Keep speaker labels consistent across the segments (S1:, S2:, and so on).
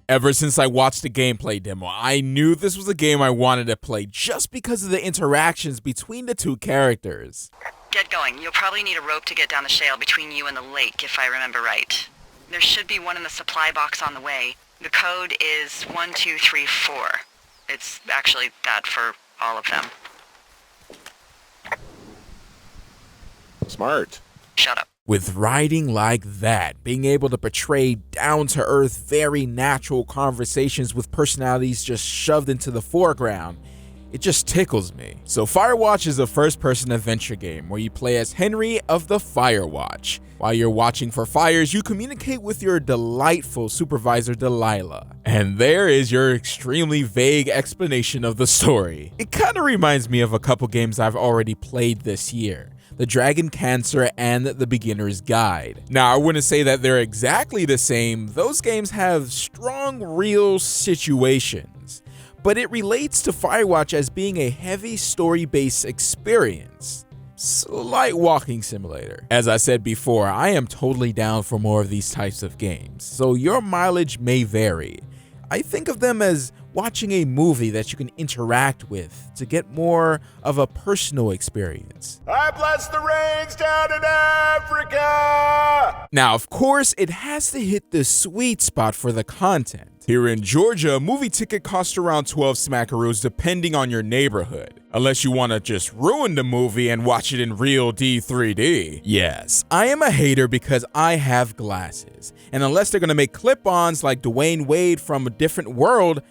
S1: Ever since I watched the gameplay demo, I knew this was a game I wanted to play just because of the interactions between the two characters.
S2: Get going. You'll probably need a rope to get down the shale between you and the lake, if I remember right. There should be one in the supply box on the way. The code is 1234. It's actually that for all of them.
S3: Smart.
S2: Shut up.
S1: With writing like that, being able to portray down-to-earth, very natural conversations with personalities just shoved into the foreground, it just tickles me. So Firewatch is a first-person adventure game where you play as Henry of the Firewatch. While you're watching for fires, you communicate with your delightful supervisor Delilah. And there is your extremely vague explanation of the story. It kind of reminds me of a couple games I've already played this year. The Dragon Cancer and The Beginner's Guide. Now, I wouldn't say that they're exactly the same. Those games have strong, real situations. But it relates to Firewatch as being a heavy story-based experience. Slight walking simulator. As I said before, I am totally down for more of these types of games, so your mileage may vary. I think of them as watching a movie that you can interact with to get more of a personal experience.
S3: I bless the rains down in Africa!
S1: Now, of course, it has to hit the sweet spot for the content. Here in Georgia, a movie ticket costs around 12 smackaroos depending on your neighborhood. Unless you want to just ruin the movie and watch it in real D3D. Yes, I am a hater because I have glasses. And unless they're going to make clip-ons like Dwayne Wade from a different world,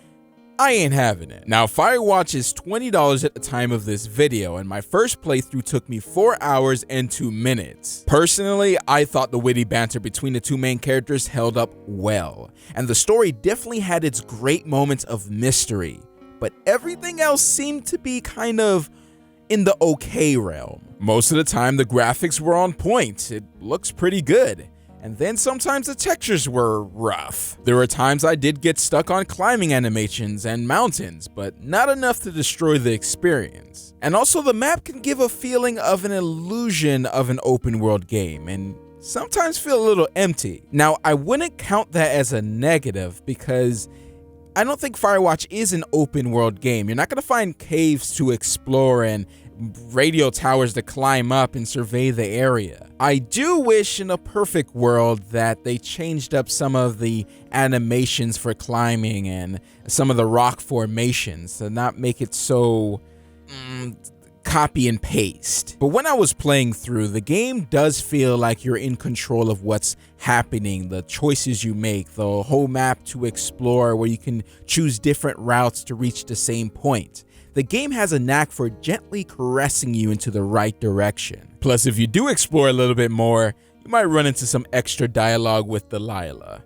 S1: I ain't having it. Now, Firewatch is $20 at the time of this video, and my first playthrough took me 4 hours and 2 minutes. Personally, I thought the witty banter between the two main characters held up well, and the story definitely had its great moments of mystery, but everything else seemed to be kind of in the okay realm. Most of the time, the graphics were on point. It looks pretty good. And then sometimes the textures were rough. There were times I did get stuck on climbing animations and mountains, but not enough to destroy the experience. And also the map can give a feeling of an illusion of an open world game and sometimes feel a little empty. Now, I wouldn't count that as a negative because I don't think Firewatch is an open world game. You're not going to find caves to explore and radio towers to climb up and survey the area. I do wish in a perfect world that they changed up some of the animations for climbing and some of the rock formations to not make it so copy and paste. But when I was playing through, the game does feel like you're in control of what's happening, the choices you make, the whole map to explore where you can choose different routes to reach the same point. The game has a knack for gently caressing you into the right direction. Plus, if you do explore a little bit more, you might run into some extra dialogue with Delilah,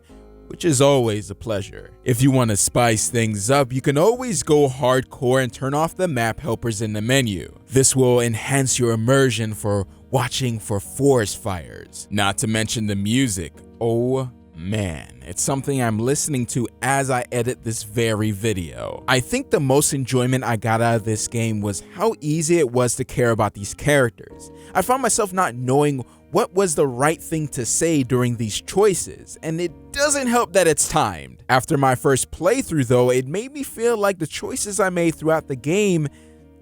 S1: which is always a pleasure. If you want to spice things up, you can always go hardcore and turn off the map helpers in the menu. This will enhance your immersion for watching for forest fires. Not to mention the music. Oh man, it's something I'm listening to as I edit this very video. I think the most enjoyment I got out of this game was how easy it was to care about these characters. I found myself not knowing what was the right thing to say during these choices, and it doesn't help that it's timed. After my first playthrough though, it made me feel like the choices I made throughout the game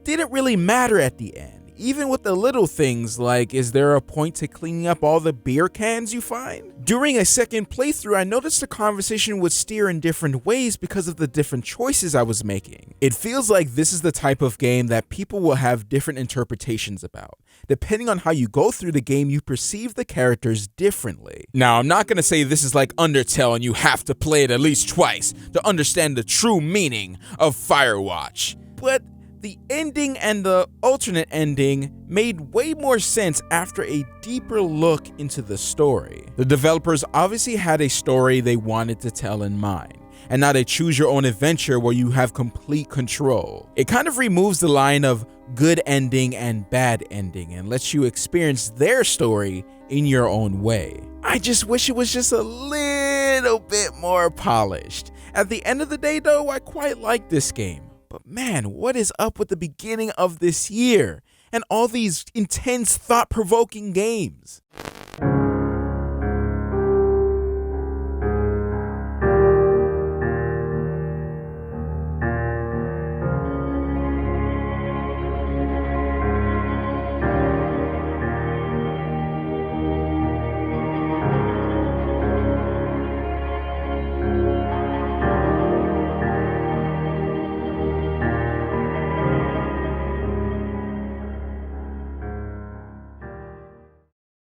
S1: didn't really matter at the end. Even with the little things like, is there a point to cleaning up all the beer cans you find? During a second playthrough, I noticed the conversation would steer in different ways because of the different choices I was making. It feels like this is the type of game that people will have different interpretations about. Depending on how you go through the game, you perceive the characters differently. Now, I'm not gonna say this is like Undertale and you have to play it at least twice to understand the true meaning of Firewatch, but the ending and the alternate ending made way more sense after a deeper look into the story. The developers obviously had a story they wanted to tell in mind, and not a choose your own adventure where you have complete control. It kind of removes the line of good ending and bad ending and lets you experience their story in your own way. I just wish it was just a little bit more polished. At the end of the day though, I quite like this game. But man, what is up with the beginning of this year and all these intense, thought-provoking games?